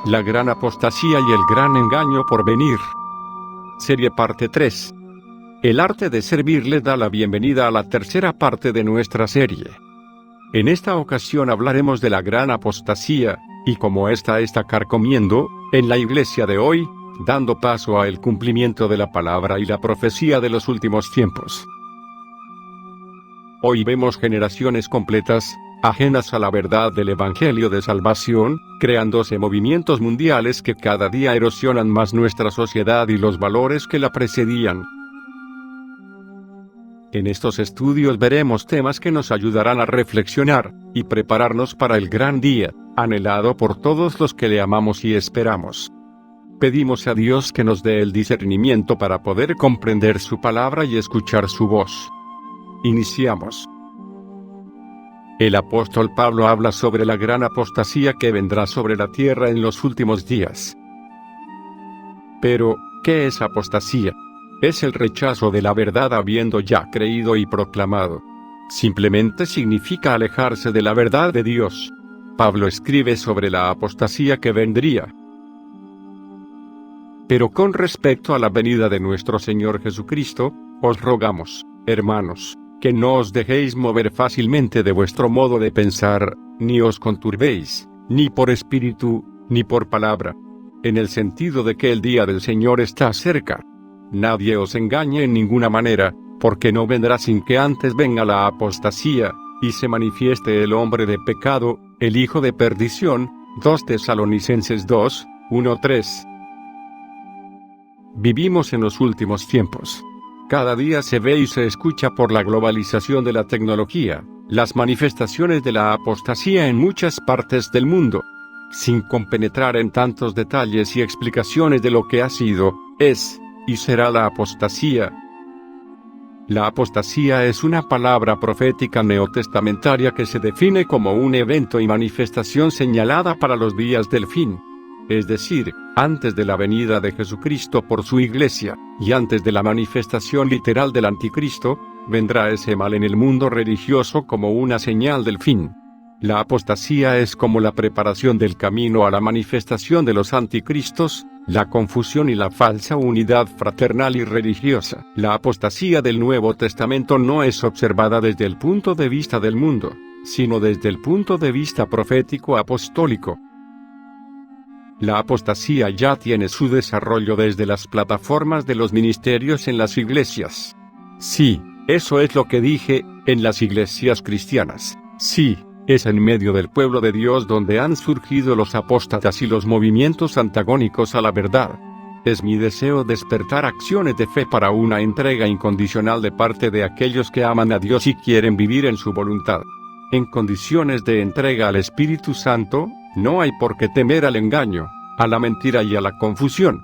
La gran apostasía y el gran engaño por venir. Serie parte 3. El arte de servir le da la bienvenida a la tercera parte de nuestra serie. En esta ocasión hablaremos de la gran apostasía, y cómo ésta está carcomiendo, en la iglesia de hoy, dando paso al cumplimiento de la palabra y la profecía de los últimos tiempos. Hoy vemos generaciones completas, ajenas a la verdad del Evangelio de Salvación, creándose movimientos mundiales que cada día erosionan más nuestra sociedad y los valores que la precedían. En estos estudios veremos temas que nos ayudarán a reflexionar, y prepararnos para el gran día, anhelado por todos los que le amamos y esperamos. Pedimos a Dios que nos dé el discernimiento para poder comprender su palabra y escuchar su voz. Iniciamos. El apóstol Pablo habla sobre la gran apostasía que vendrá sobre la tierra en los últimos días. Pero, ¿qué es apostasía? Es el rechazo de la verdad habiendo ya creído y proclamado. Simplemente significa alejarse de la verdad de Dios. Pablo escribe sobre la apostasía que vendría. Pero con respecto a la venida de nuestro Señor Jesucristo, os rogamos, hermanos, que no os dejéis mover fácilmente de vuestro modo de pensar, ni os conturbéis, ni por espíritu, ni por palabra, en el sentido de que el día del Señor está cerca. Nadie os engañe en ninguna manera, porque no vendrá sin que antes venga la apostasía, y se manifieste el hombre de pecado, el hijo de perdición. 2 Tesalonicenses 2, 1-3. Vivimos en los últimos tiempos. Cada día se ve y se escucha por la globalización de la tecnología, las manifestaciones de la apostasía en muchas partes del mundo. Sin compenetrar en tantos detalles y explicaciones de lo que ha sido, es, y será la apostasía. La apostasía es una palabra profética neotestamentaria que se define como un evento y manifestación señalada para los días del fin. Es decir, antes de la venida de Jesucristo por su iglesia, y antes de la manifestación literal del anticristo, vendrá ese mal en el mundo religioso como una señal del fin. La apostasía es como la preparación del camino a la manifestación de los anticristos, la confusión y la falsa unidad fraternal y religiosa. La apostasía del Nuevo Testamento no es observada desde el punto de vista del mundo, sino desde el punto de vista profético apostólico. La apostasía ya tiene su desarrollo desde las plataformas de los ministerios en las iglesias. Sí, eso es lo que dije, en las iglesias cristianas. Sí, es en medio del pueblo de Dios donde han surgido los apóstatas y los movimientos antagónicos a la verdad. Es mi deseo despertar acciones de fe para una entrega incondicional de parte de aquellos que aman a Dios y quieren vivir en su voluntad. En condiciones de entrega al Espíritu Santo, no hay por qué temer al engaño, a la mentira y a la confusión.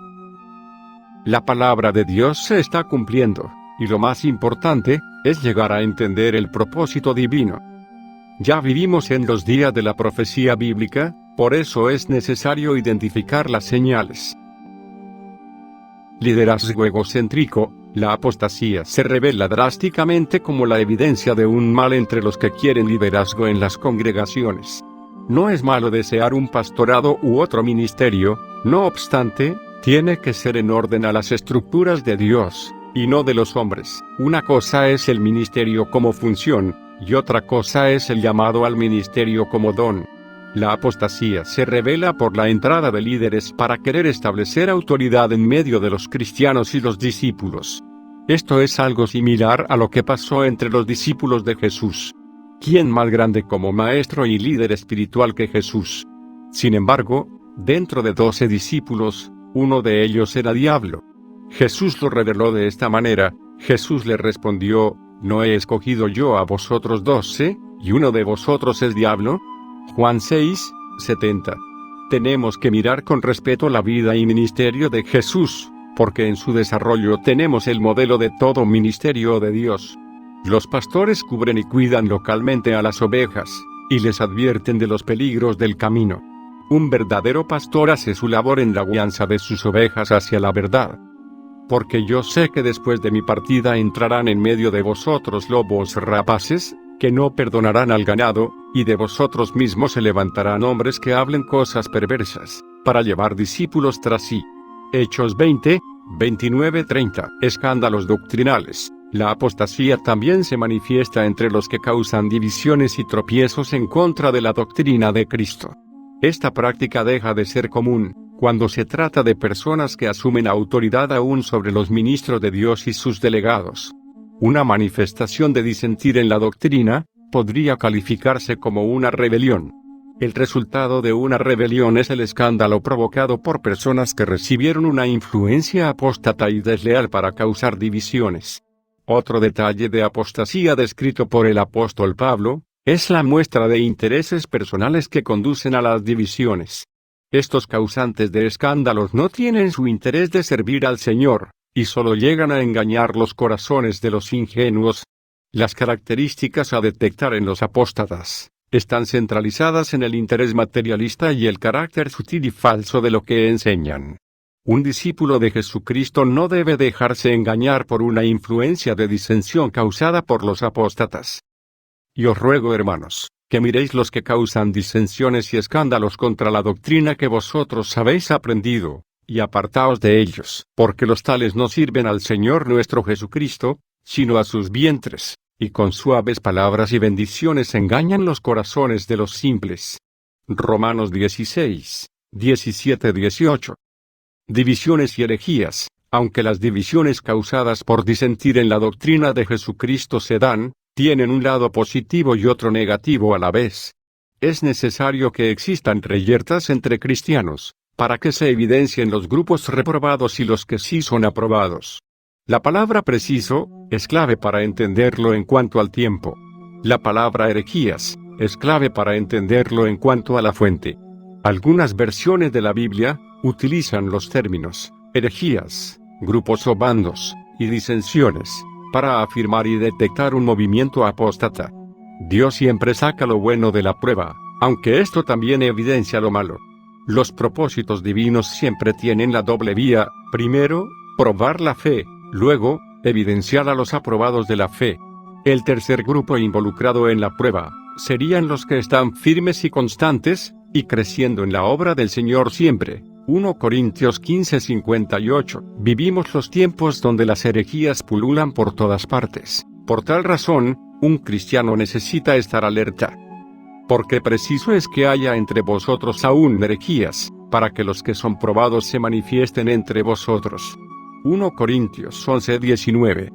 La palabra de Dios se está cumpliendo, y lo más importante, es llegar a entender el propósito divino. Ya vivimos en los días de la profecía bíblica, por eso es necesario identificar las señales. Liderazgo egocéntrico. La apostasía se revela drásticamente como la evidencia de un mal entre los que quieren liderazgo en las congregaciones. No es malo desear un pastorado u otro ministerio, no obstante, tiene que ser en orden a las estructuras de Dios, y no de los hombres. Una cosa es el ministerio como función, y otra cosa es el llamado al ministerio como don. La apostasía se revela por la entrada de líderes para querer establecer autoridad en medio de los cristianos y los discípulos. Esto es algo similar a lo que pasó entre los discípulos de Jesús. ¿Quién más grande como maestro y líder espiritual que Jesús? Sin embargo, dentro de 12 discípulos, uno de ellos era diablo. Jesús lo reveló de esta manera. Jesús le respondió: ¿no he escogido yo a vosotros 12, y uno de vosotros es diablo? Juan 6, 70. Tenemos que mirar con respeto la vida y ministerio de Jesús, porque en su desarrollo tenemos el modelo de todo ministerio de Dios. Los pastores cubren y cuidan localmente a las ovejas, y les advierten de los peligros del camino. Un verdadero pastor hace su labor en la guianza de sus ovejas hacia la verdad. Porque yo sé que después de mi partida entrarán en medio de vosotros lobos rapaces, que no perdonarán al ganado, y de vosotros mismos se levantarán hombres que hablen cosas perversas, para llevar discípulos tras sí. Hechos 20, 29-30. Escándalos doctrinales. La apostasía también se manifiesta entre los que causan divisiones y tropiezos en contra de la doctrina de Cristo. Esta práctica deja de ser común cuando se trata de personas que asumen autoridad aún sobre los ministros de Dios y sus delegados. Una manifestación de disentir en la doctrina podría calificarse como una rebelión. El resultado de una rebelión es el escándalo provocado por personas que recibieron una influencia apóstata y desleal para causar divisiones. Otro detalle de apostasía descrito por el apóstol Pablo es la muestra de intereses personales que conducen a las divisiones. Estos causantes de escándalos no tienen su interés de servir al Señor, y solo llegan a engañar los corazones de los ingenuos. Las características a detectar en los apóstatas están centralizadas en el interés materialista y el carácter sutil y falso de lo que enseñan. Un discípulo de Jesucristo no debe dejarse engañar por una influencia de disensión causada por los apóstatas. Y os ruego, hermanos, que miréis los que causan disensiones y escándalos contra la doctrina que vosotros habéis aprendido, y apartaos de ellos, porque los tales no sirven al Señor nuestro Jesucristo, sino a sus vientres, y con suaves palabras y bendiciones engañan los corazones de los simples. Romanos 16, 17-18. Divisiones y herejías. Aunque las divisiones causadas por disentir en la doctrina de Jesucristo se dan, tienen un lado positivo y otro negativo a la vez. Es necesario que existan reyertas entre cristianos, para que se evidencien los grupos reprobados y los que sí son aprobados. La palabra preciso es clave para entenderlo en cuanto al tiempo. La palabra herejías es clave para entenderlo en cuanto a la fuente. Algunas versiones de la Biblia utilizan los términos herejías, grupos o bandos, y disensiones, para afirmar y detectar un movimiento apóstata. Dios siempre saca lo bueno de la prueba, aunque esto también evidencia lo malo. Los propósitos divinos siempre tienen la doble vía: primero, probar la fe, luego, evidenciar a los aprobados de la fe. El tercer grupo involucrado en la prueba serían los que están firmes y constantes, y creciendo en la obra del Señor siempre. 1 Corintios 15:58. Vivimos los tiempos donde las herejías pululan por todas partes. Por tal razón, un cristiano necesita estar alerta. Porque preciso es que haya entre vosotros aún herejías, para que los que son probados se manifiesten entre vosotros. 1 Corintios 11:19.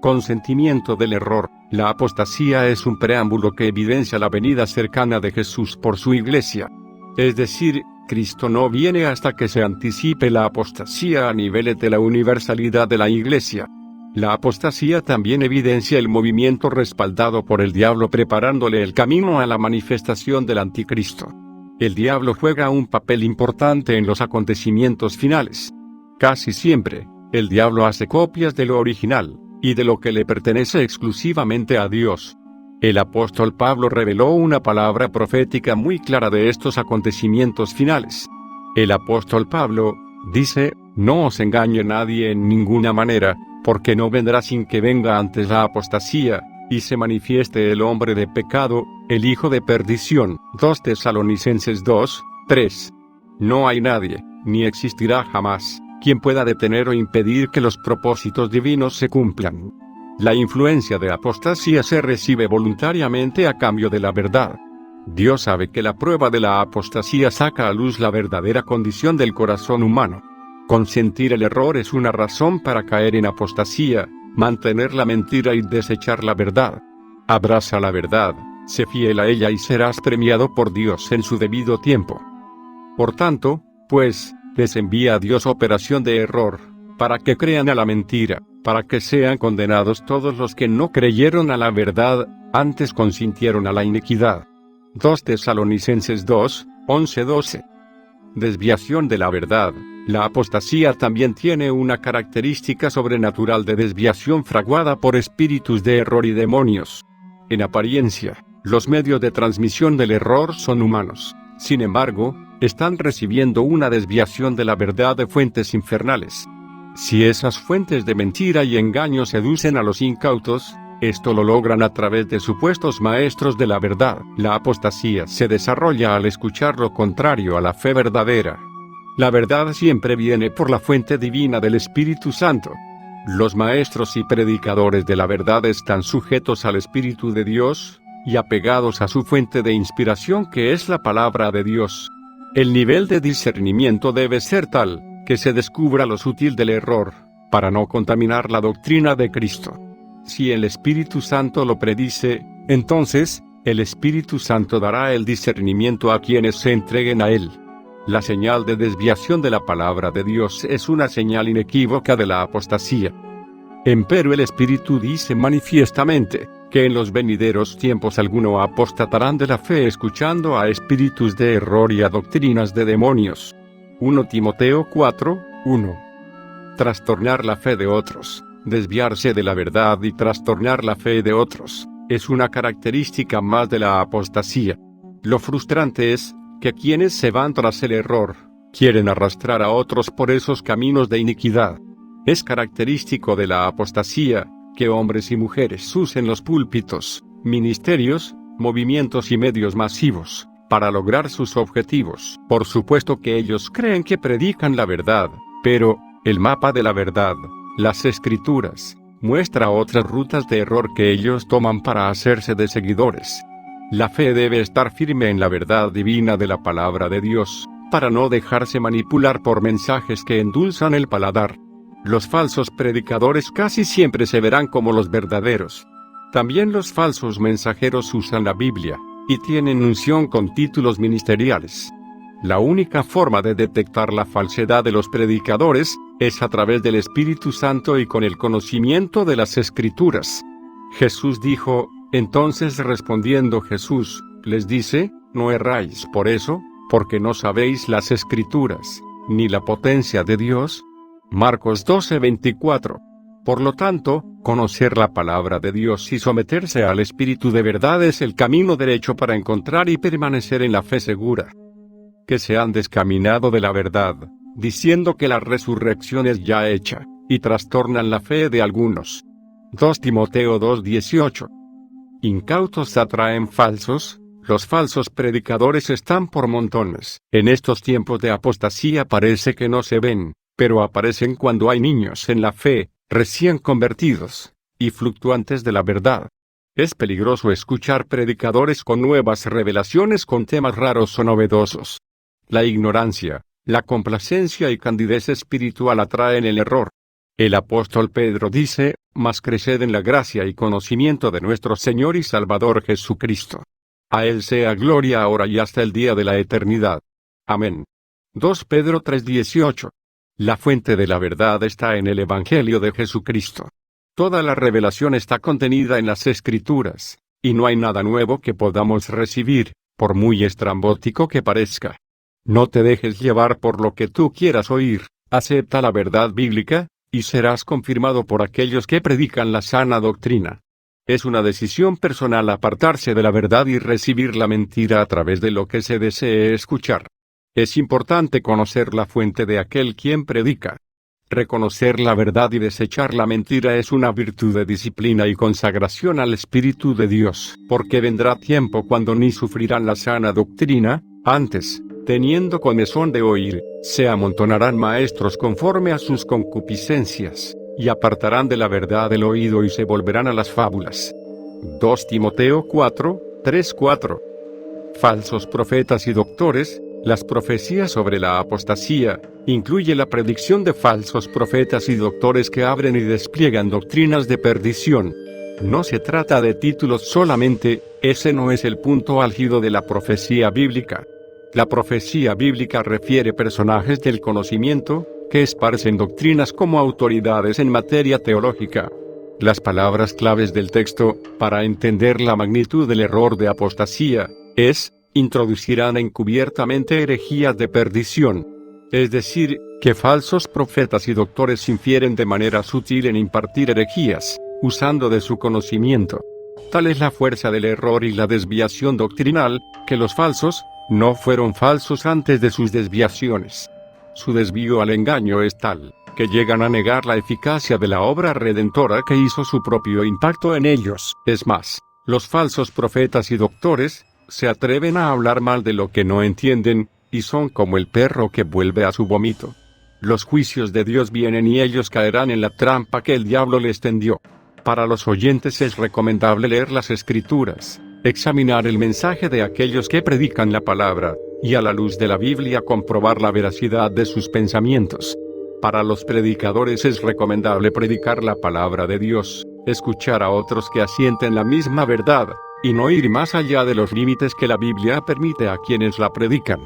Consentimiento del error. La apostasía es un preámbulo que evidencia la venida cercana de Jesús por su iglesia. Es decir, Cristo no viene hasta que se anticipe la apostasía a niveles de la universalidad de la iglesia. La apostasía también evidencia el movimiento respaldado por el diablo preparándole el camino a la manifestación del anticristo. El diablo juega un papel importante en los acontecimientos finales. Casi siempre, el diablo hace copias de lo original, y de lo que le pertenece exclusivamente a Dios. El apóstol Pablo reveló una palabra profética muy clara de estos acontecimientos finales. El apóstol Pablo dice: no os engañe nadie en ninguna manera, porque no vendrá sin que venga antes la apostasía, y se manifieste el hombre de pecado, el hijo de perdición. 2 Tesalonicenses 2, 3. No hay nadie, ni existirá jamás, quien pueda detener o impedir que los propósitos divinos se cumplan. La influencia de apostasía se recibe voluntariamente a cambio de la verdad. Dios sabe que la prueba de la apostasía saca a luz la verdadera condición del corazón humano. Consentir el error es una razón para caer en apostasía, mantener la mentira y desechar la verdad. Abraza la verdad, sé fiel a ella y serás premiado por Dios en su debido tiempo. Por tanto, pues, les envía a Dios operación de error, para que crean a la mentira, para que sean condenados todos los que no creyeron a la verdad, antes consintieron a la iniquidad. 2 Tesalonicenses 2, 11-12. Desviación de la verdad. La apostasía también tiene una característica sobrenatural de desviación fraguada por espíritus de error y demonios. En apariencia, los medios de transmisión del error son humanos. Sin embargo, están recibiendo una desviación de la verdad de fuentes infernales. Si esas fuentes de mentira y engaño seducen a los incautos, Esto lo logran a través de supuestos maestros de la verdad. La apostasía se desarrolla al escuchar lo contrario a la fe verdadera. La verdad siempre viene por la fuente divina del Espíritu Santo. Los maestros y predicadores de la verdad están sujetos al Espíritu de Dios, y apegados a su fuente de inspiración que es la palabra de Dios. El nivel de discernimiento debe ser tal, que se descubra lo sutil del error, para no contaminar la doctrina de Cristo. Si el Espíritu Santo lo predice, entonces, el Espíritu Santo dará el discernimiento a quienes se entreguen a él. La señal de desviación de la palabra de Dios es una señal inequívoca de la apostasía. Empero el Espíritu dice manifiestamente, que en los venideros tiempos algunos apostatarán de la fe escuchando a espíritus de error y a doctrinas de demonios. 1 Timoteo 4, 1. Trastornar la fe de otros, desviarse de la verdad y trastornar la fe de otros, es una característica más de la apostasía. Lo frustrante es, que quienes se van tras el error, quieren arrastrar a otros por esos caminos de iniquidad. Es característico de la apostasía, que hombres y mujeres usen los púlpitos, ministerios, movimientos y medios masivos, para lograr sus objetivos. Por supuesto que ellos creen que predican la verdad, pero, el mapa de la verdad, las Escrituras, muestra otras rutas de error que ellos toman para hacerse de seguidores. La fe debe estar firme en la verdad divina de la palabra de Dios, para no dejarse manipular por mensajes que endulzan el paladar. Los falsos predicadores casi siempre se verán como los verdaderos. También los falsos mensajeros usan la Biblia, y tienen unción con títulos ministeriales. La única forma de detectar la falsedad de los predicadores, es a través del Espíritu Santo y con el conocimiento de las Escrituras. Jesús dijo, entonces respondiendo Jesús, les dice, no erráis por eso, porque no sabéis las Escrituras, ni la potencia de Dios. Marcos 12:24. Por lo tanto, conocer la palabra de Dios y someterse al Espíritu de verdad es el camino derecho para encontrar y permanecer en la fe segura. Que se han descaminado de la verdad, diciendo que la resurrección es ya hecha, y trastornan la fe de algunos. 2 Timoteo 2:18. Incautos atraen falsos, los falsos predicadores están por montones. En estos tiempos de apostasía parece que no se ven, pero aparecen cuando hay niños en la fe, recién convertidos, y fluctuantes de la verdad. Es peligroso escuchar predicadores con nuevas revelaciones con temas raros o novedosos. La ignorancia, la complacencia y candidez espiritual atraen el error. El apóstol Pedro dice, mas creced en la gracia y conocimiento de nuestro Señor y Salvador Jesucristo. A Él sea gloria ahora y hasta el día de la eternidad. Amén. 2 Pedro 3:18. La fuente de la verdad está en el Evangelio de Jesucristo. Toda la revelación está contenida en las Escrituras, y no hay nada nuevo que podamos recibir, por muy estrambótico que parezca. No te dejes llevar por lo que tú quieras oír, acepta la verdad bíblica, y serás confirmado por aquellos que predican la sana doctrina. Es una decisión personal apartarse de la verdad y recibir la mentira a través de lo que se desee escuchar. Es importante conocer la fuente de aquel quien predica. Reconocer la verdad y desechar la mentira es una virtud de disciplina y consagración al Espíritu de Dios, porque vendrá tiempo cuando ni sufrirán la sana doctrina, antes, teniendo comezón de oír, se amontonarán maestros conforme a sus concupiscencias, y apartarán de la verdad el oído y se volverán a las fábulas. 2 Timoteo 4, 3-4. Falsos profetas y doctores. Las profecías sobre la apostasía, incluye la predicción de falsos profetas y doctores que abren y despliegan doctrinas de perdición. No se trata de títulos solamente, ese no es el punto álgido de la profecía bíblica. La profecía bíblica refiere personajes del conocimiento, que esparcen doctrinas como autoridades en materia teológica. Las palabras claves del texto, para entender la magnitud del error de apostasía, introducirán encubiertamente herejías de perdición. Es decir, que falsos profetas y doctores infieren de manera sutil en impartir herejías, usando de su conocimiento. Tal es la fuerza del error y la desviación doctrinal, que los falsos, no fueron falsos antes de sus desviaciones. Su desvío al engaño es tal, que llegan a negar la eficacia de la obra redentora que hizo su propio impacto en ellos. Es más, los falsos profetas y doctores se atreven a hablar mal de lo que no entienden, y son como el perro que vuelve a su vómito. Los juicios de Dios vienen y ellos caerán en la trampa que el diablo les tendió. Para los oyentes es recomendable leer las Escrituras, examinar el mensaje de aquellos que predican la palabra, y a la luz de la Biblia comprobar la veracidad de sus pensamientos. Para los predicadores es recomendable predicar la palabra de Dios, escuchar a otros que asienten la misma verdad, y no ir más allá de los límites que la Biblia permite a quienes la predican.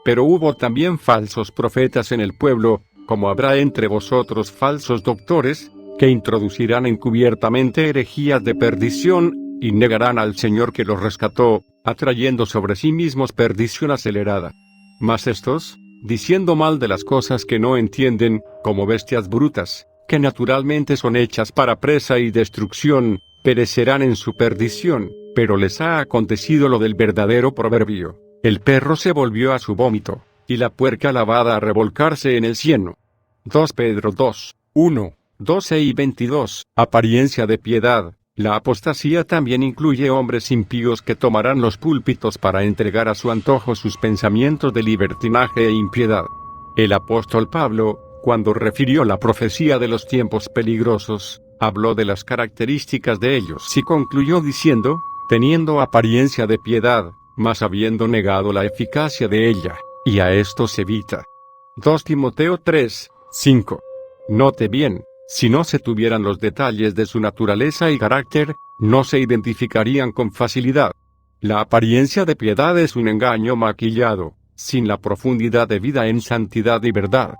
Pero hubo también falsos profetas en el pueblo, como habrá entre vosotros falsos doctores, que introducirán encubiertamente herejías de perdición, y negarán al Señor que los rescató, atrayendo sobre sí mismos perdición acelerada. Mas estos, diciendo mal de las cosas que no entienden, como bestias brutas, que naturalmente son hechas para presa y destrucción, perecerán en su perdición, pero les ha acontecido lo del verdadero proverbio: el perro se volvió a su vómito, y la puerca lavada a revolcarse en el cieno. 2 Pedro 2, 1, 12 y 22. Apariencia de piedad. La apostasía también incluye hombres impíos que tomarán los púlpitos para entregar a su antojo sus pensamientos de libertinaje e impiedad. El apóstol Pablo, cuando refirió la profecía de los tiempos peligrosos, habló de las características de ellos y concluyó diciendo: teniendo apariencia de piedad, mas habiendo negado la eficacia de ella, y a esto se evita. 2 Timoteo 3, 5. Note bien, si no se tuvieran los detalles de su naturaleza y carácter, no se identificarían con facilidad. La apariencia de piedad es un engaño maquillado, sin la profundidad de vida en santidad y verdad.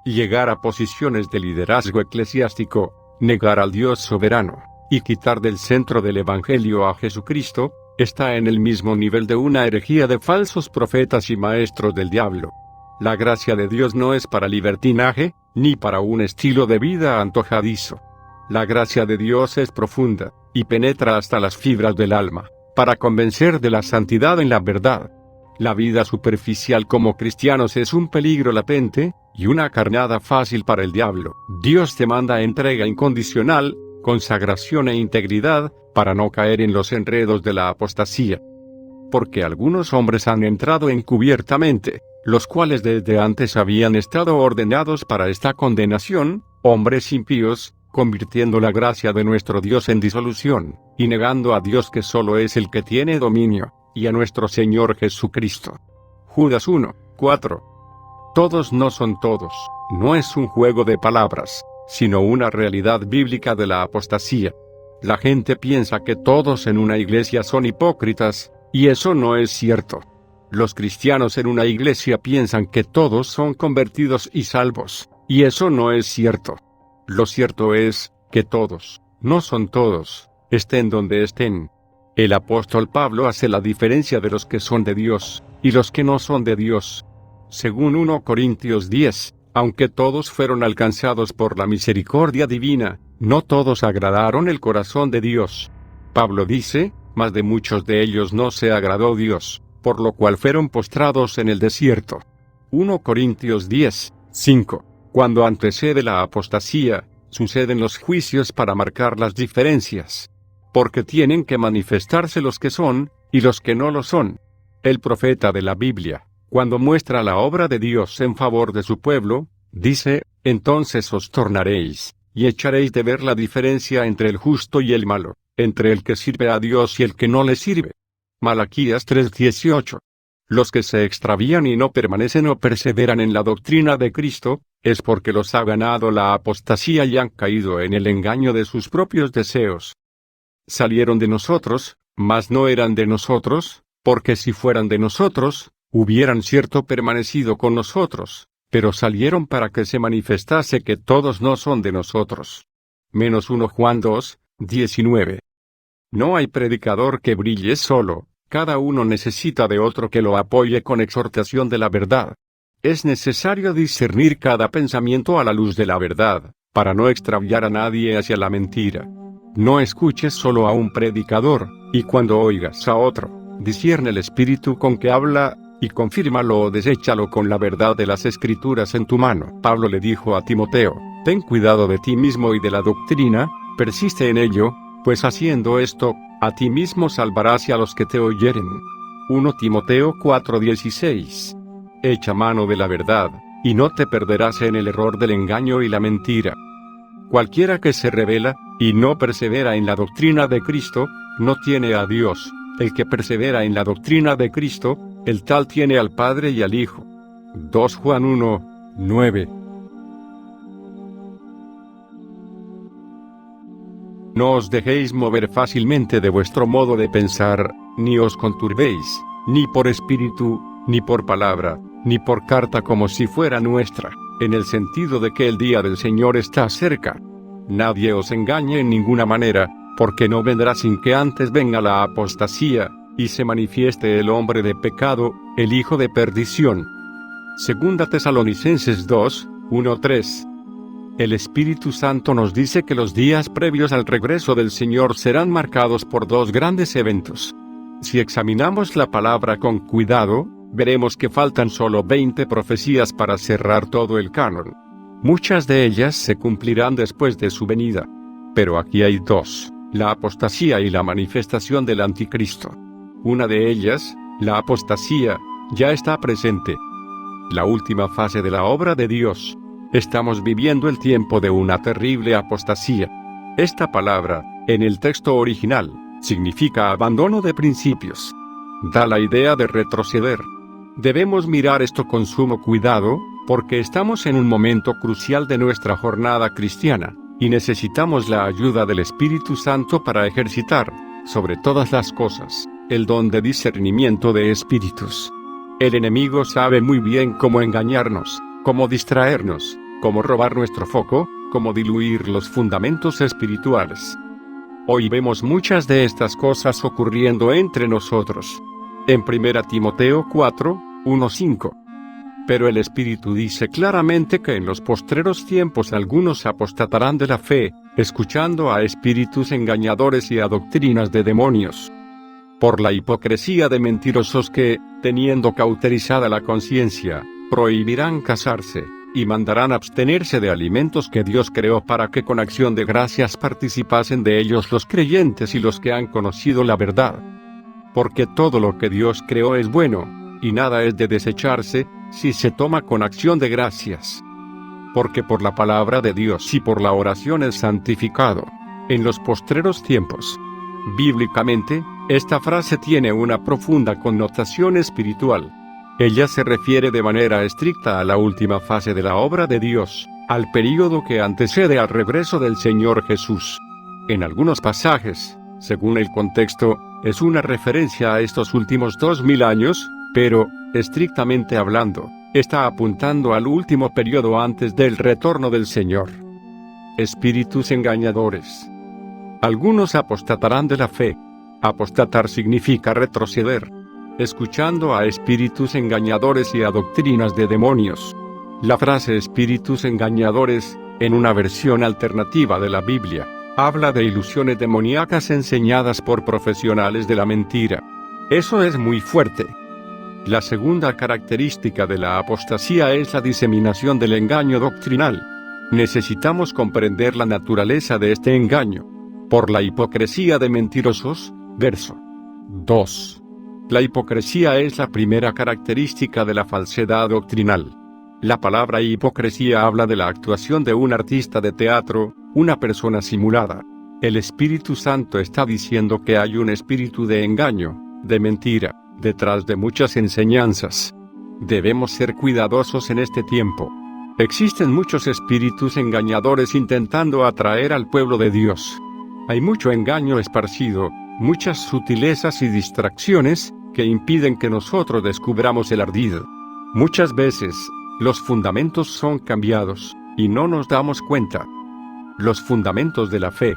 Llegar a posiciones de liderazgo eclesiástico, negar al Dios soberano, y quitar del centro del Evangelio a Jesucristo, está en el mismo nivel de una herejía de falsos profetas y maestros del diablo. La gracia de Dios no es para libertinaje, ni para un estilo de vida antojadizo. La gracia de Dios es profunda, y penetra hasta las fibras del alma, para convencer de la santidad en la verdad. La vida superficial como cristianos es un peligro latente, y una carnada fácil para el diablo. Dios demanda entrega incondicional, consagración e integridad, para no caer en los enredos de la apostasía. Porque algunos hombres han entrado encubiertamente, los cuales desde antes habían estado ordenados para esta condenación, hombres impíos, convirtiendo la gracia de nuestro Dios en disolución, y negando a Dios que solo es el que tiene dominio, y a nuestro Señor Jesucristo. Judas 1, 4. Todos no son todos, no es un juego de palabras, sino una realidad bíblica de la apostasía. La gente piensa que todos en una iglesia son hipócritas, y eso no es cierto. Los cristianos en una iglesia piensan que todos son convertidos y salvos, y eso no es cierto. Lo cierto es que todos, no son todos, estén donde estén. El apóstol Pablo hace la diferencia de los que son de Dios, y los que no son de Dios. Según 1 Corintios 10, aunque todos fueron alcanzados por la misericordia divina, no todos agradaron el corazón de Dios. Pablo dice: mas de muchos de ellos no se agradó Dios, por lo cual fueron postrados en el desierto. 1 Corintios 10, 5. Cuando antecede la apostasía, suceden los juicios para marcar las diferencias. Porque tienen que manifestarse los que son, y los que no lo son. El profeta de la Biblia, cuando muestra la obra de Dios en favor de su pueblo, dice: entonces os tornaréis, y echaréis de ver la diferencia entre el justo y el malo, entre el que sirve a Dios y el que no le sirve. Malaquías 3:18. Los que se extravían y no permanecen o perseveran en la doctrina de Cristo, es porque los ha ganado la apostasía y han caído en el engaño de sus propios deseos. Salieron de nosotros, mas no eran de nosotros, porque si fueran de nosotros, hubieran cierto permanecido con nosotros, pero salieron para que se manifestase que todos no son de nosotros. Menos 1 Juan 2, 19. No hay predicador que brille solo, cada uno necesita de otro que lo apoye con exhortación de la verdad. Es necesario discernir cada pensamiento a la luz de la verdad, para no extraviar a nadie hacia la mentira. No escuches solo a un predicador, y cuando oigas a otro, discierne el espíritu con que habla, y confírmalo o deséchalo con la verdad de las Escrituras en tu mano. Pablo le dijo a Timoteo: ten cuidado de ti mismo y de la doctrina, persiste en ello, pues haciendo esto, a ti mismo salvarás y a los que te oyeren. 1 Timoteo 4:16. Echa mano de la verdad, y no te perderás en el error del engaño y la mentira. Cualquiera que se rebela, y no persevera en la doctrina de Cristo, no tiene a Dios. El que persevera en la doctrina de Cristo, el tal tiene al Padre y al Hijo. 2 Juan 1:9. No os dejéis mover fácilmente de vuestro modo de pensar, ni os conturbéis, ni por espíritu, ni por palabra, ni por carta como si fuera nuestra, en el sentido de que el día del Señor está cerca. Nadie os engañe en ninguna manera, porque no vendrá sin que antes venga la apostasía, y se manifieste el hombre de pecado, el hijo de perdición. 2 Tesalonicenses 2:1-3. El Espíritu Santo nos dice que los días previos al regreso del Señor serán marcados por dos grandes eventos. Si examinamos la palabra con cuidado, veremos que faltan solo 20 profecías para cerrar todo el canon. Muchas de ellas se cumplirán después de su venida. Pero aquí hay dos: la apostasía y la manifestación del anticristo. Una de ellas, la apostasía, ya está presente. La última fase de la obra de Dios. Estamos viviendo el tiempo de una terrible apostasía. Esta palabra, en el texto original, significa abandono de principios. Da la idea de retroceder. Debemos mirar esto con sumo cuidado, porque estamos en un momento crucial de nuestra jornada cristiana, y necesitamos la ayuda del Espíritu Santo para ejercitar, sobre todas las cosas, el don de discernimiento de espíritus. El enemigo sabe muy bien cómo engañarnos, cómo distraernos, cómo robar nuestro foco, cómo diluir los fundamentos espirituales. Hoy vemos muchas de estas cosas ocurriendo entre nosotros. En 1 Timoteo 4:1-5. Pero el Espíritu dice claramente que en los postreros tiempos algunos apostatarán de la fe, escuchando a espíritus engañadores y a doctrinas de demonios. Por la hipocresía de mentirosos que, teniendo cauterizada la conciencia, prohibirán casarse, y mandarán abstenerse de alimentos que Dios creó para que con acción de gracias participasen de ellos los creyentes y los que han conocido la verdad. Porque todo lo que Dios creó es bueno, y nada es de desecharse, si se toma con acción de gracias. Porque por la palabra de Dios y por la oración es santificado. En los postreros tiempos. Bíblicamente, esta frase tiene una profunda connotación espiritual. Ella se refiere de manera estricta a la última fase de la obra de Dios, al período que antecede al regreso del Señor Jesús. En algunos pasajes, según el contexto, es una referencia a estos últimos 2000 años, pero, estrictamente hablando, está apuntando al último periodo antes del retorno del Señor. Espíritus engañadores. Algunos apostatarán de la fe. Apostatar significa retroceder. Escuchando a espíritus engañadores y a doctrinas de demonios. La frase espíritus engañadores, en una versión alternativa de la Biblia, habla de ilusiones demoníacas enseñadas por profesionales de la mentira. Eso es muy fuerte. La segunda característica de la apostasía es la diseminación del engaño doctrinal. Necesitamos comprender la naturaleza de este engaño. Por la hipocresía de mentirosos, verso 2. La hipocresía es la primera característica de la falsedad doctrinal. La palabra hipocresía habla de la actuación de un artista de teatro, una persona simulada. El Espíritu Santo está diciendo que hay un espíritu de engaño, de mentira, detrás de muchas enseñanzas. Debemos ser cuidadosos en este tiempo. Existen muchos espíritus engañadores intentando atraer al pueblo de Dios. Hay mucho engaño esparcido, muchas sutilezas y distracciones, que impiden que nosotros descubramos el ardid. Muchas veces, los fundamentos son cambiados, y no nos damos cuenta. Los fundamentos de la fe.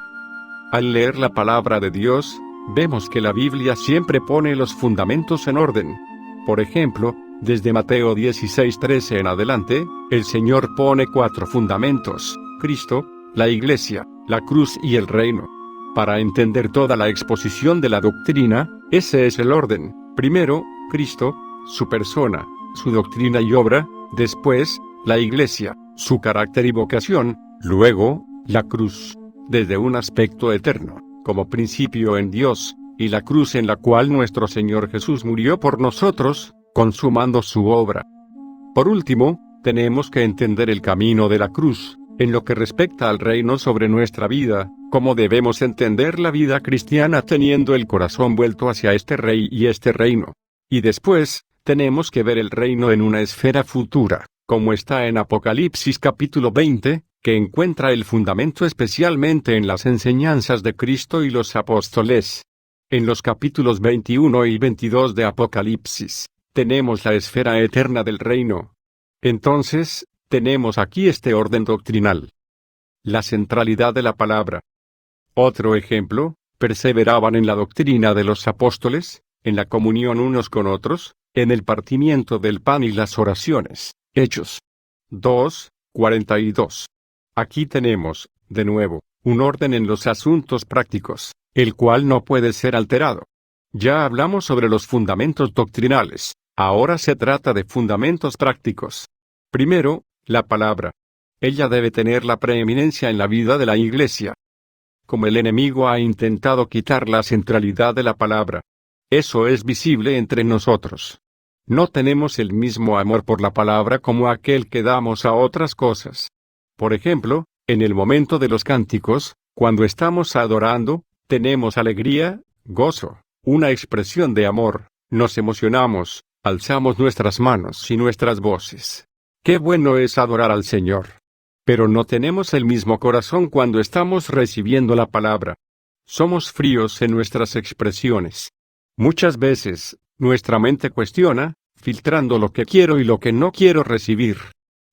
Al leer la palabra de Dios, vemos que la Biblia siempre pone los fundamentos en orden. Por ejemplo, desde Mateo 16:13 en adelante, el Señor pone 4 fundamentos: Cristo, la Iglesia, la cruz y el reino. Para entender toda la exposición de la doctrina, ese es el orden: primero, Cristo, su persona, su doctrina y obra, después, la Iglesia, su carácter y vocación, luego, la cruz, desde un aspecto eterno, como principio en Dios, y la cruz en la cual nuestro Señor Jesús murió por nosotros, consumando su obra. Por último, tenemos que entender el camino de la cruz, en lo que respecta al reino sobre nuestra vida, cómo debemos entender la vida cristiana teniendo el corazón vuelto hacia este rey y este reino. Y después, tenemos que ver el reino en una esfera futura, como está en Apocalipsis capítulo 20, que encuentra el fundamento especialmente en las enseñanzas de Cristo y los apóstoles. En los capítulos 21 y 22 de Apocalipsis, tenemos la esfera eterna del reino. Entonces, tenemos aquí este orden doctrinal. La centralidad de la palabra. Otro ejemplo, perseveraban en la doctrina de los apóstoles, en la comunión unos con otros, en el partimiento del pan y las oraciones. Hechos 2:42. Aquí tenemos, de nuevo, un orden en los asuntos prácticos, el cual no puede ser alterado. Ya hablamos sobre los fundamentos doctrinales, ahora se trata de fundamentos prácticos. Primero, la palabra. Ella debe tener la preeminencia en la vida de la Iglesia. Como el enemigo ha intentado quitar la centralidad de la palabra, eso es visible entre nosotros. No tenemos el mismo amor por la palabra como aquel que damos a otras cosas. Por ejemplo, en el momento de los cánticos, cuando estamos adorando, tenemos alegría, gozo, una expresión de amor, nos emocionamos, alzamos nuestras manos y nuestras voces. ¡Qué bueno es adorar al Señor! Pero no tenemos el mismo corazón cuando estamos recibiendo la palabra. Somos fríos en nuestras expresiones. Muchas veces, nuestra mente cuestiona, filtrando lo que quiero y lo que no quiero recibir.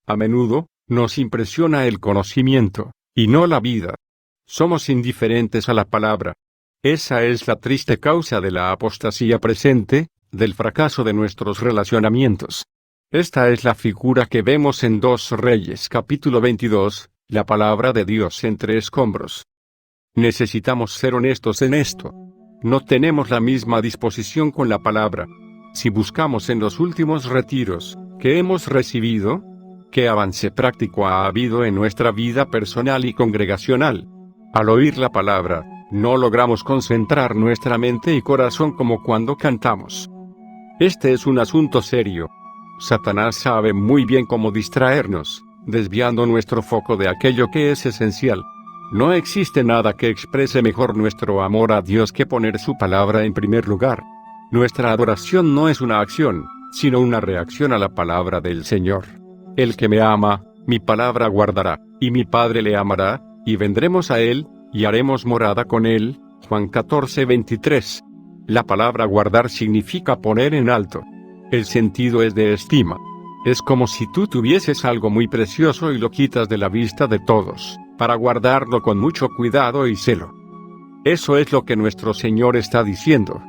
A menudo, nos impresiona el conocimiento, y no la vida. Somos indiferentes a la palabra. Esa es la triste causa de la apostasía presente, del fracaso de nuestros relacionamientos. Esta es la figura que vemos en 2 Reyes capítulo 22, la palabra de Dios entre escombros. Necesitamos ser honestos en esto. No tenemos la misma disposición con la palabra. Si buscamos en los últimos retiros que hemos recibido, ¿qué avance práctico ha habido en nuestra vida personal y congregacional? Al oír la palabra, no logramos concentrar nuestra mente y corazón como cuando cantamos. Este es un asunto serio. Satanás sabe muy bien cómo distraernos, desviando nuestro foco de aquello que es esencial. No existe nada que exprese mejor nuestro amor a Dios que poner su palabra en primer lugar. Nuestra adoración no es una acción, sino una reacción a la palabra del Señor. El que me ama, mi palabra guardará, y mi Padre le amará, y vendremos a él, y haremos morada con él. Juan 14:23. La palabra guardar significa poner en alto. El sentido es de estima. Es como si tú tuvieses algo muy precioso y lo quitas de la vista de todos, para guardarlo con mucho cuidado y celo. Eso es lo que nuestro Señor está diciendo.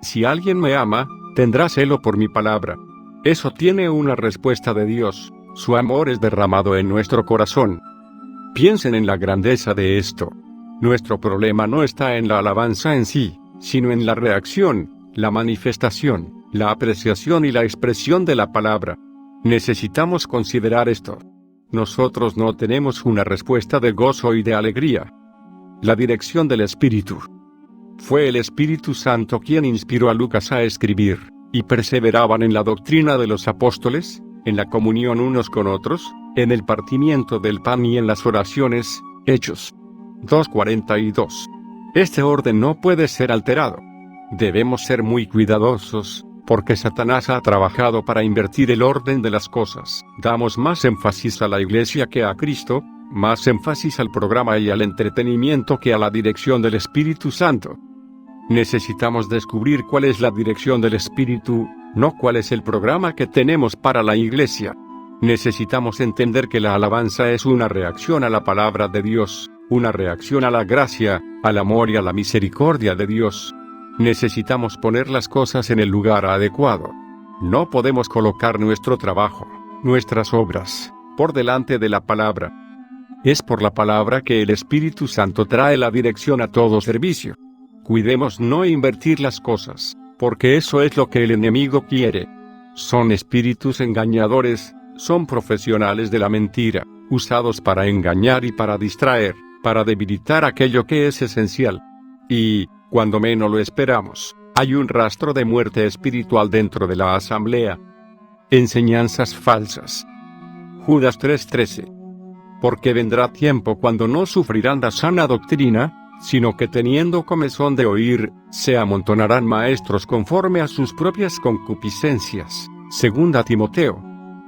Si alguien me ama, tendrá celo por mi palabra. Eso tiene una respuesta de Dios. Su amor es derramado en nuestro corazón. Piensen en la grandeza de esto. Nuestro problema no está en la alabanza en sí, sino en la reacción, la manifestación, la apreciación y la expresión de la palabra. Necesitamos considerar esto. Nosotros no tenemos una respuesta de gozo y de alegría. La dirección del Espíritu. Fue el Espíritu Santo quien inspiró a Lucas a escribir, y perseveraban en la doctrina de los apóstoles, en la comunión unos con otros, en el partimiento del pan y en las oraciones. Hechos 2:42. Este orden no puede ser alterado. Debemos ser muy cuidadosos, porque Satanás ha trabajado para invertir el orden de las cosas. Damos más énfasis a la Iglesia que a Cristo, más énfasis al programa y al entretenimiento que a la dirección del Espíritu Santo. Necesitamos descubrir cuál es la dirección del Espíritu, no cuál es el programa que tenemos para la Iglesia. Necesitamos entender que la alabanza es una reacción a la palabra de Dios, una reacción a la gracia, al amor y a la misericordia de Dios. Necesitamos poner las cosas en el lugar adecuado. No podemos colocar nuestro trabajo, nuestras obras, por delante de la palabra. Es por la palabra que el Espíritu Santo trae la dirección a todo servicio. Cuidemos no invertir las cosas, porque eso es lo que el enemigo quiere. Son espíritus engañadores, son profesionales de la mentira, usados para engañar y para distraer, para debilitar aquello que es esencial. Y, cuando menos lo esperamos, hay un rastro de muerte espiritual dentro de la asamblea. Enseñanzas falsas. Judas 3:13. Porque vendrá tiempo cuando no sufrirán la sana doctrina, sino que teniendo comezón de oír, se amontonarán maestros conforme a sus propias concupiscencias. Segunda Timoteo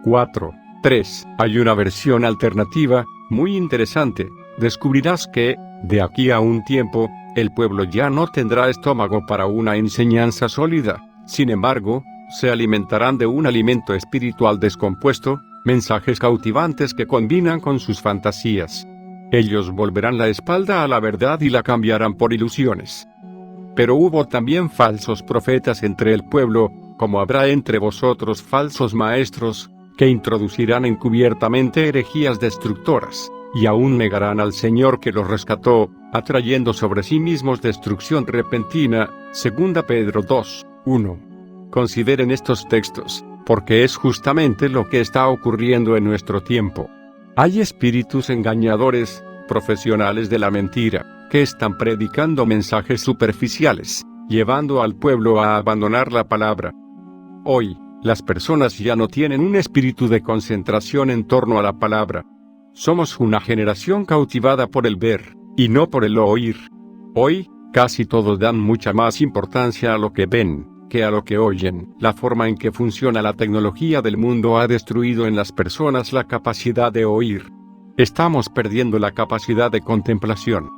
4:3. Hay una versión alternativa, muy interesante. Descubrirás que, de aquí a un tiempo, el pueblo ya no tendrá estómago para una enseñanza sólida. Sin embargo, se alimentarán de un alimento espiritual descompuesto, mensajes cautivantes que combinan con sus fantasías. Ellos volverán la espalda a la verdad y la cambiarán por ilusiones. Pero hubo también falsos profetas entre el pueblo, como habrá entre vosotros falsos maestros, que introducirán encubiertamente herejías destructoras, y aún negarán al Señor que los rescató, atrayendo sobre sí mismos destrucción repentina. Segunda Pedro 2:1. Consideren estos textos, porque es justamente lo que está ocurriendo en nuestro tiempo. Hay espíritus engañadores, profesionales de la mentira, que están predicando mensajes superficiales, llevando al pueblo a abandonar la palabra. Hoy, las personas ya no tienen un espíritu de concentración en torno a la palabra. Somos una generación cautivada por el ver, y no por el oír. Hoy, casi todos dan mucha más importancia a lo que ven, que a lo que oyen. La forma en que funciona la tecnología del mundo ha destruido en las personas la capacidad de oír. Estamos perdiendo la capacidad de contemplación.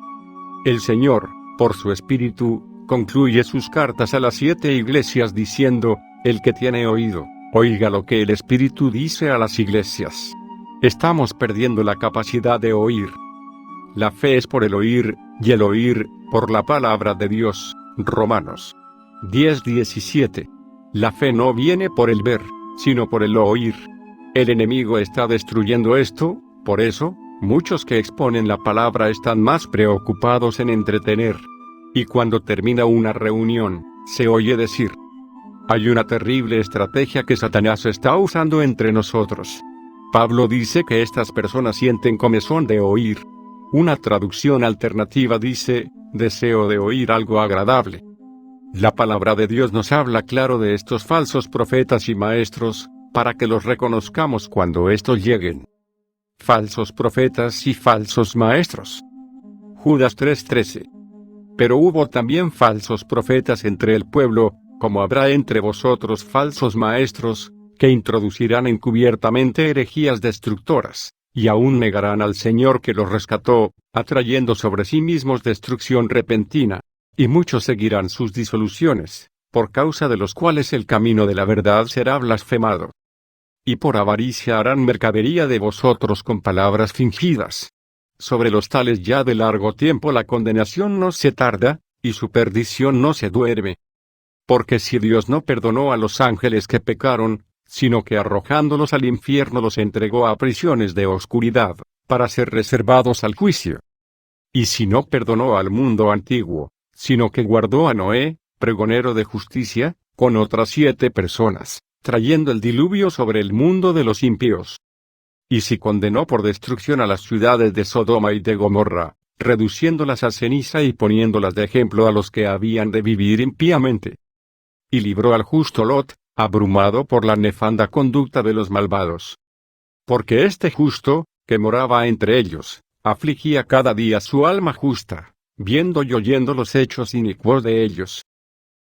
El Señor, por su Espíritu, concluye sus cartas a las 7 iglesias diciendo: el que tiene oído, oiga lo que el Espíritu dice a las iglesias. Estamos perdiendo la capacidad de oír. La fe es por el oír, y el oír, por la palabra de Dios. Romanos 10:17. La fe no viene por el ver, sino por el oír. El enemigo está destruyendo esto, por eso, muchos que exponen la palabra están más preocupados en entretener. Y cuando termina una reunión, se oye decir: hay una terrible estrategia que Satanás está usando entre nosotros. Pablo dice que estas personas sienten comezón de oír. Una traducción alternativa dice: deseo de oír algo agradable. La palabra de Dios nos habla claro de estos falsos profetas y maestros, para que los reconozcamos cuando estos lleguen. Falsos profetas y falsos maestros. Judas 3:13. Pero hubo también falsos profetas entre el pueblo, como habrá entre vosotros falsos maestros, que introducirán encubiertamente herejías destructoras, y aún negarán al Señor que los rescató, atrayendo sobre sí mismos destrucción repentina. Y muchos seguirán sus disoluciones, por causa de los cuales el camino de la verdad será blasfemado. Y por avaricia harán mercadería de vosotros con palabras fingidas. Sobre los tales ya de largo tiempo la condenación no se tarda, y su perdición no se duerme. Porque si Dios no perdonó a los ángeles que pecaron, sino que arrojándolos al infierno los entregó a prisiones de oscuridad, para ser reservados al juicio. Y si no perdonó al mundo antiguo, sino que guardó a Noé, pregonero de justicia, con otras 7 personas, trayendo el diluvio sobre el mundo de los impíos. Y si condenó por destrucción a las ciudades de Sodoma y de Gomorra, reduciéndolas a ceniza y poniéndolas de ejemplo a los que habían de vivir impíamente. Y libró al justo Lot, abrumado por la nefanda conducta de los malvados. Porque este justo, que moraba entre ellos, afligía cada día su alma justa, viendo y oyendo los hechos inicuos de ellos.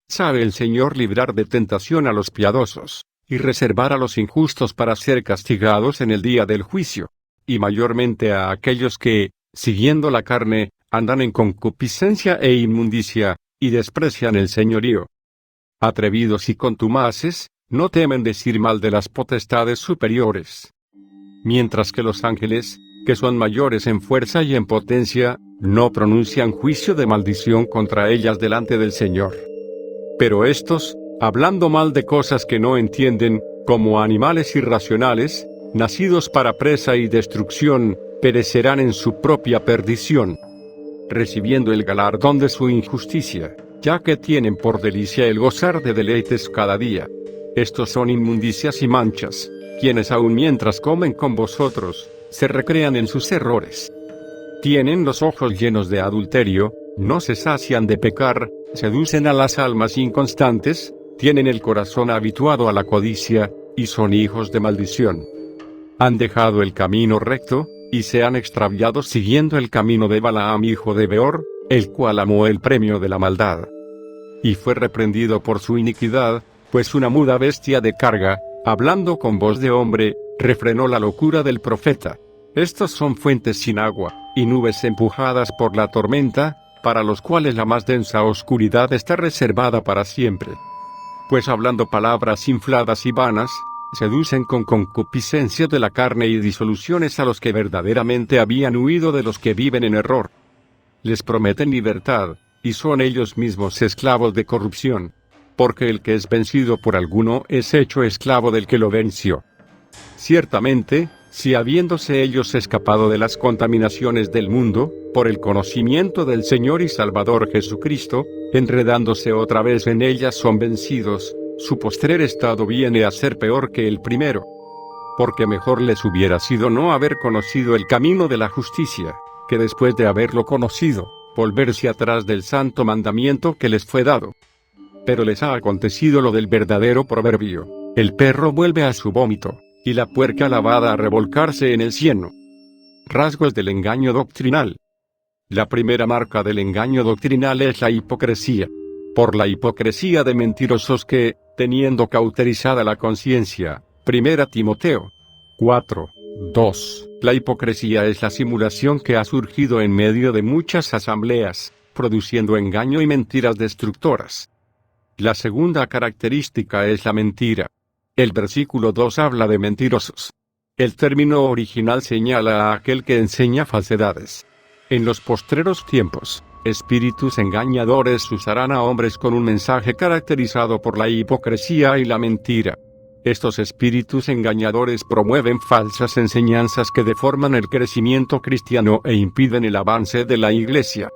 Sabe el Señor librar de tentación a los piadosos, y reservar a los injustos para ser castigados en el día del juicio, y mayormente a aquellos que, siguiendo la carne, andan en concupiscencia e inmundicia, y desprecian el señorío. Atrevidos y contumaces, no temen decir mal de las potestades superiores. Mientras que los ángeles, que son mayores en fuerza y en potencia, no pronuncian juicio de maldición contra ellas delante del Señor. Pero estos, hablando mal de cosas que no entienden, como animales irracionales, nacidos para presa y destrucción, perecerán en su propia perdición, recibiendo el galardón de su injusticia, ya que tienen por delicia el gozar de deleites cada día. Estos son inmundicias y manchas, quienes aun mientras comen con vosotros, se recrean en sus errores. Tienen los ojos llenos de adulterio, no se sacian de pecar, seducen a las almas inconstantes, tienen el corazón habituado a la codicia, y son hijos de maldición. Han dejado el camino recto, y se han extraviado siguiendo el camino de Balaam hijo de Beor, el cual amó el premio de la maldad. Y fue reprendido por su iniquidad, pues una muda bestia de carga, hablando con voz de hombre, refrenó la locura del profeta. Estos son fuentes sin agua, y nubes empujadas por la tormenta, para los cuales la más densa oscuridad está reservada para siempre. Pues hablando palabras infladas y vanas, seducen con concupiscencia de la carne y disoluciones a los que verdaderamente habían huido de los que viven en error. Les prometen libertad, y son ellos mismos esclavos de corrupción. Porque el que es vencido por alguno es hecho esclavo del que lo venció. Ciertamente, si habiéndose ellos escapado de las contaminaciones del mundo, por el conocimiento del Señor y Salvador Jesucristo, enredándose otra vez en ellas son vencidos, su postrer estado viene a ser peor que el primero. Porque mejor les hubiera sido no haber conocido el camino de la justicia, que después de haberlo conocido, volverse atrás del santo mandamiento que les fue dado. Pero les ha acontecido lo del verdadero proverbio: el perro vuelve a su vómito, y la puerca lavada a revolcarse en el cieno. Rasgos del engaño doctrinal. La primera marca del engaño doctrinal es la hipocresía. Por la hipocresía de mentirosos que, teniendo cauterizada la conciencia, 1 Timoteo 4:2. La hipocresía es la simulación que ha surgido en medio de muchas asambleas, produciendo engaño y mentiras destructoras. La segunda característica es la mentira. El versículo 2 habla de mentirosos. El término original señala a aquel que enseña falsedades. En los postreros tiempos, espíritus engañadores usarán a hombres con un mensaje caracterizado por la hipocresía y la mentira. Estos espíritus engañadores promueven falsas enseñanzas que deforman el crecimiento cristiano e impiden el avance de la Iglesia.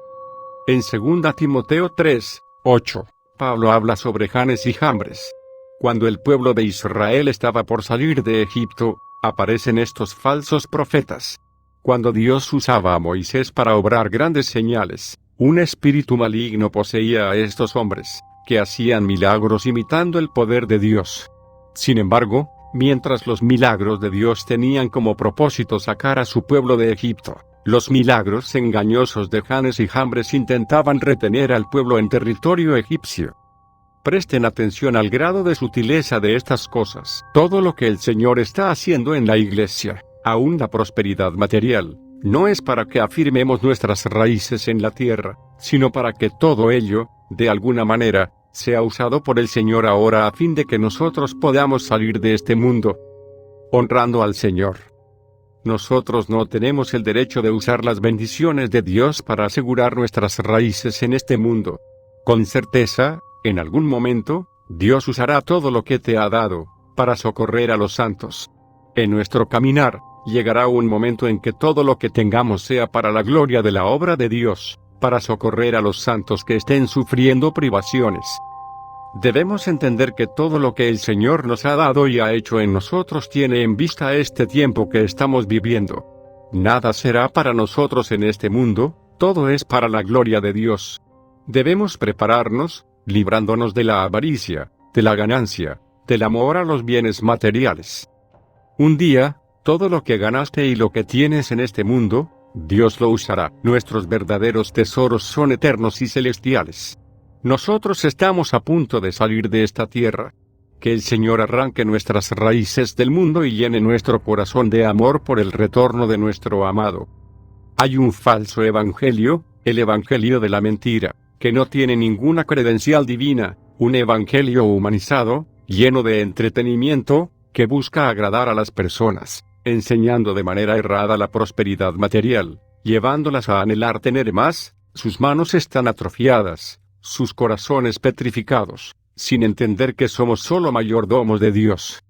En 2 Timoteo 3:8, Pablo habla sobre Janes y Jambres. Cuando el pueblo de Israel estaba por salir de Egipto, aparecen estos falsos profetas. Cuando Dios usaba a Moisés para obrar grandes señales, un espíritu maligno poseía a estos hombres, que hacían milagros imitando el poder de Dios. Sin embargo, mientras los milagros de Dios tenían como propósito sacar a su pueblo de Egipto, los milagros engañosos de Janes y Jambres intentaban retener al pueblo en territorio egipcio. Presten atención al grado de sutileza de estas cosas. Todo lo que el Señor está haciendo en la Iglesia, aún la prosperidad material, no es para que afirmemos nuestras raíces en la tierra, sino para que todo ello, de alguna manera, sea usado por el Señor ahora a fin de que nosotros podamos salir de este mundo honrando al Señor. Nosotros no tenemos el derecho de usar las bendiciones de Dios para asegurar nuestras raíces en este mundo. Con certeza, en algún momento, Dios usará todo lo que te ha dado, para socorrer a los santos. En nuestro caminar, llegará un momento en que todo lo que tengamos sea para la gloria de la obra de Dios, para socorrer a los santos que estén sufriendo privaciones. Debemos entender que todo lo que el Señor nos ha dado y ha hecho en nosotros tiene en vista este tiempo que estamos viviendo. Nada será para nosotros en este mundo, todo es para la gloria de Dios. Debemos prepararnos, librándonos de la avaricia, de la ganancia, del amor a los bienes materiales. Un día, todo lo que ganaste y lo que tienes en este mundo, Dios lo usará. Nuestros verdaderos tesoros son eternos y celestiales. Nosotros estamos a punto de salir de esta tierra. Que el Señor arranque nuestras raíces del mundo y llene nuestro corazón de amor por el retorno de nuestro amado. Hay un falso evangelio, el evangelio de la mentira, que no tiene ninguna credencial divina, un evangelio humanizado, lleno de entretenimiento, que busca agradar a las personas, enseñando de manera errada la prosperidad material, llevándolas a anhelar tener más. Sus manos están atrofiadas, sus corazones petrificados, sin entender que somos solo mayordomos de Dios.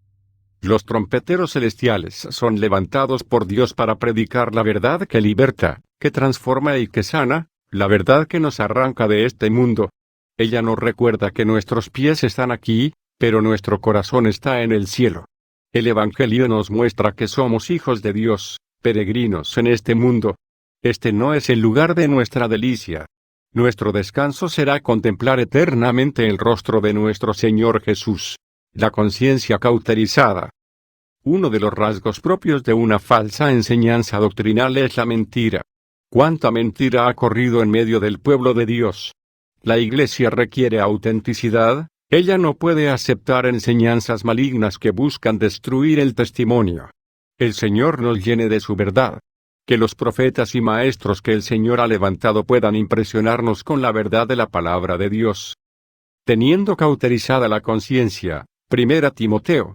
Los trompeteros celestiales son levantados por Dios para predicar la verdad que liberta, que transforma y que sana, la verdad que nos arranca de este mundo. Ella nos recuerda que nuestros pies están aquí, pero nuestro corazón está en el cielo. El Evangelio nos muestra que somos hijos de Dios, peregrinos en este mundo. Este no es el lugar de nuestra delicia. Nuestro descanso será contemplar eternamente el rostro de nuestro Señor Jesús. La conciencia cauterizada. Uno de los rasgos propios de una falsa enseñanza doctrinal es la mentira. ¿Cuánta mentira ha corrido en medio del pueblo de Dios? La Iglesia requiere autenticidad. Ella no puede aceptar enseñanzas malignas que buscan destruir el testimonio. El Señor nos llene de su verdad. Que los profetas y maestros que el Señor ha levantado puedan impresionarnos con la verdad de la palabra de Dios. Teniendo cauterizada la conciencia. 1 Timoteo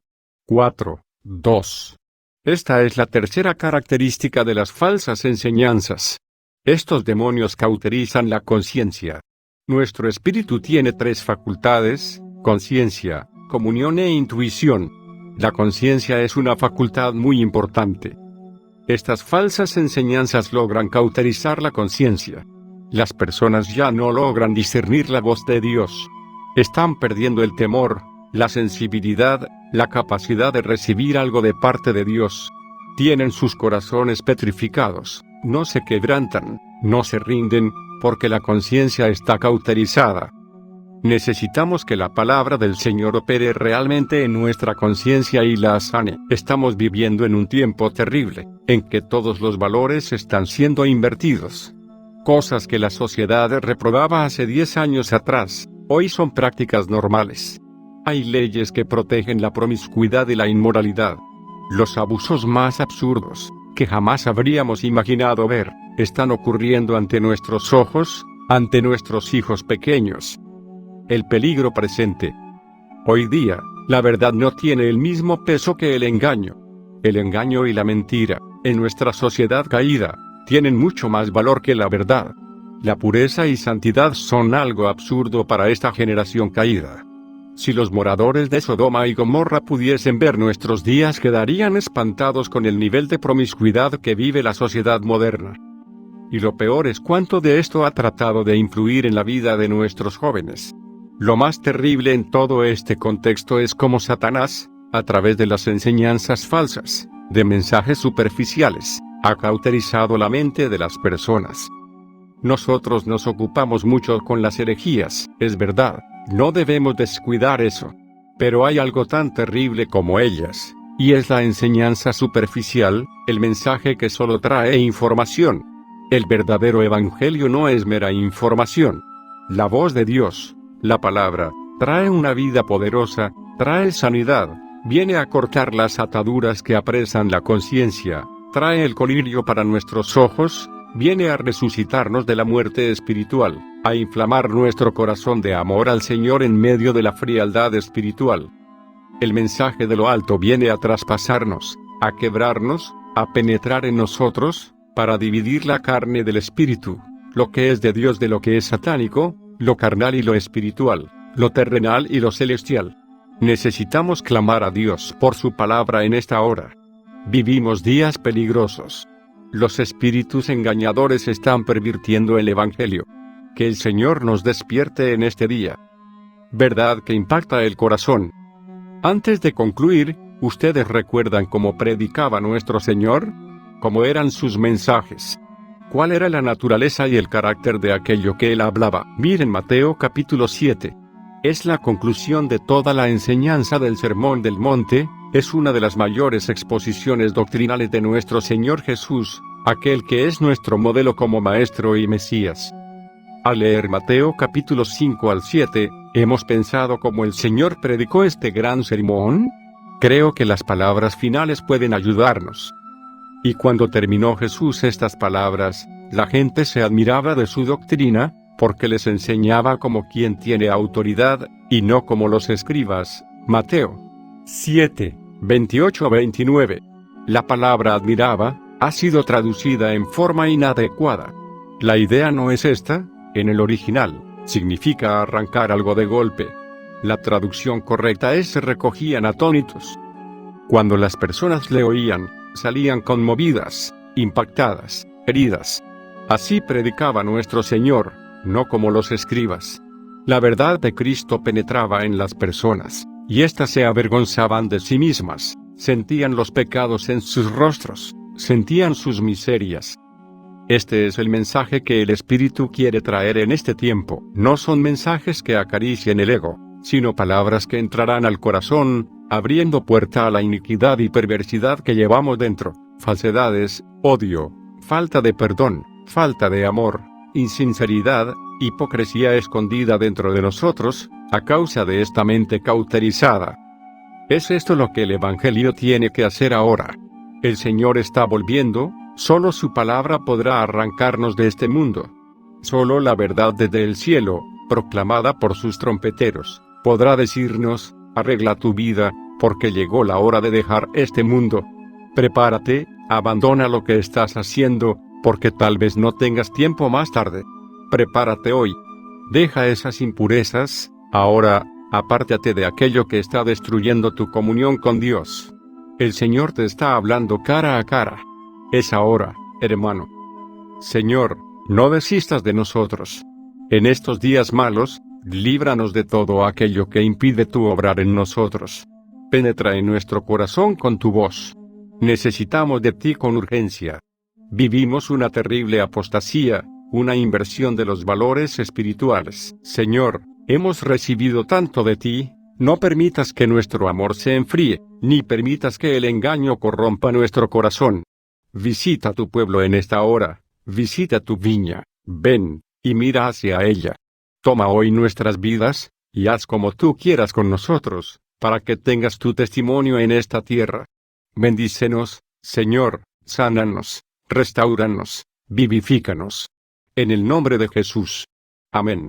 4:2. Esta es la tercera característica de las falsas enseñanzas. Estos demonios cauterizan la conciencia. Nuestro espíritu tiene tres facultades: conciencia, comunión e intuición. La conciencia es una facultad muy importante. Estas falsas enseñanzas logran cauterizar la conciencia. Las personas ya no logran discernir la voz de Dios. Están perdiendo el temor, la sensibilidad, la capacidad de recibir algo de parte de Dios. Tienen sus corazones petrificados, no se quebrantan, no se rinden, porque la conciencia está cauterizada. Necesitamos que la palabra del Señor opere realmente en nuestra conciencia y la sane. Estamos viviendo en un tiempo terrible, en que todos los valores están siendo invertidos. Cosas que la sociedad reprobaba hace 10 años atrás, hoy son prácticas normales. Hay leyes que protegen la promiscuidad y la inmoralidad. Los abusos más absurdos, que jamás habríamos imaginado ver, están ocurriendo ante nuestros ojos, ante nuestros hijos pequeños. El peligro presente. Hoy día, la verdad no tiene el mismo peso que el engaño. El engaño y la mentira, en nuestra sociedad caída, tienen mucho más valor que la verdad. La pureza y santidad son algo absurdo para esta generación caída. Si los moradores de Sodoma y Gomorra pudiesen ver nuestros días, quedarían espantados con el nivel de promiscuidad que vive la sociedad moderna. Y lo peor es cuánto de esto ha tratado de influir en la vida de nuestros jóvenes. Lo más terrible en todo este contexto es cómo Satanás, a través de las enseñanzas falsas, de mensajes superficiales, ha cauterizado la mente de las personas. Nosotros nos ocupamos mucho con las herejías, es verdad, no debemos descuidar eso. Pero hay algo tan terrible como ellas, y es la enseñanza superficial, el mensaje que solo trae información. El verdadero evangelio no es mera información. La voz de Dios, la palabra, trae una vida poderosa, trae sanidad, viene a cortar las ataduras que apresan la conciencia, trae el colirio para nuestros ojos, viene a resucitarnos de la muerte espiritual, a inflamar nuestro corazón de amor al Señor en medio de la frialdad espiritual. El mensaje de lo alto viene a traspasarnos, a quebrarnos, a penetrar en nosotros, para dividir la carne del espíritu, lo que es de Dios de lo que es satánico, lo carnal y lo espiritual, lo terrenal y lo celestial. Necesitamos clamar a Dios por su palabra en esta hora. Vivimos días peligrosos. Los espíritus engañadores están pervirtiendo el Evangelio. Que el Señor nos despierte en este día. Verdad que impacta el corazón. Antes de concluir, ¿ustedes recuerdan cómo predicaba nuestro Señor? ¿Cómo eran sus mensajes? ¿Cuál era la naturaleza y el carácter de aquello que él hablaba? Miren Mateo capítulo 7. Es la conclusión de toda la enseñanza del Sermón del Monte, es una de las mayores exposiciones doctrinales de nuestro Señor Jesús, aquel que es nuestro modelo como Maestro y Mesías. Al leer Mateo capítulo 5 al 7, ¿hemos pensado cómo el Señor predicó este gran sermón? Creo que las palabras finales pueden ayudarnos. Y cuando terminó Jesús estas palabras, la gente se admiraba de su doctrina, porque les enseñaba como quien tiene autoridad, y no como los escribas. Mateo 7, 28-29. La palabra admiraba ha sido traducida en forma inadecuada. La idea no es esta, en el original, significa arrancar algo de golpe. La traducción correcta es se recogían atónitos. Cuando las personas le oían, salían conmovidas, impactadas, heridas. Así predicaba nuestro Señor, no como los escribas. La verdad de Cristo penetraba en las personas, y éstas se avergonzaban de sí mismas, sentían los pecados en sus rostros, sentían sus miserias. Este es el mensaje que el Espíritu quiere traer en este tiempo. No son mensajes que acaricien el ego, sino palabras que entrarán al corazón, abriendo puerta a la iniquidad y perversidad que llevamos dentro, falsedades, odio, falta de perdón, falta de amor, insinceridad, hipocresía escondida dentro de nosotros, a causa de esta mente cauterizada. Es esto lo que el Evangelio tiene que hacer ahora. El Señor está volviendo, solo su palabra podrá arrancarnos de este mundo. Solo la verdad desde el cielo, proclamada por sus trompeteros, podrá decirnos, arregla tu vida, porque llegó la hora de dejar este mundo. Prepárate, abandona lo que estás haciendo, porque tal vez no tengas tiempo más tarde. Prepárate hoy. Deja esas impurezas, ahora, apártate de aquello que está destruyendo tu comunión con Dios. El Señor te está hablando cara a cara. Es ahora, hermano. Señor, no desistas de nosotros. En estos días malos, líbranos de todo aquello que impide tu obrar en nosotros. Penetra en nuestro corazón con tu voz. Necesitamos de ti con urgencia. Vivimos una terrible apostasía, una inversión de los valores espirituales. Señor, hemos recibido tanto de ti, no permitas que nuestro amor se enfríe, ni permitas que el engaño corrompa nuestro corazón. Visita tu pueblo en esta hora, visita tu viña, ven, y mira hacia ella. Toma hoy nuestras vidas, y haz como tú quieras con nosotros, para que tengas tu testimonio en esta tierra. Bendícenos, Señor, sánanos, restáuranos, vivifícanos. En el nombre de Jesús. Amén.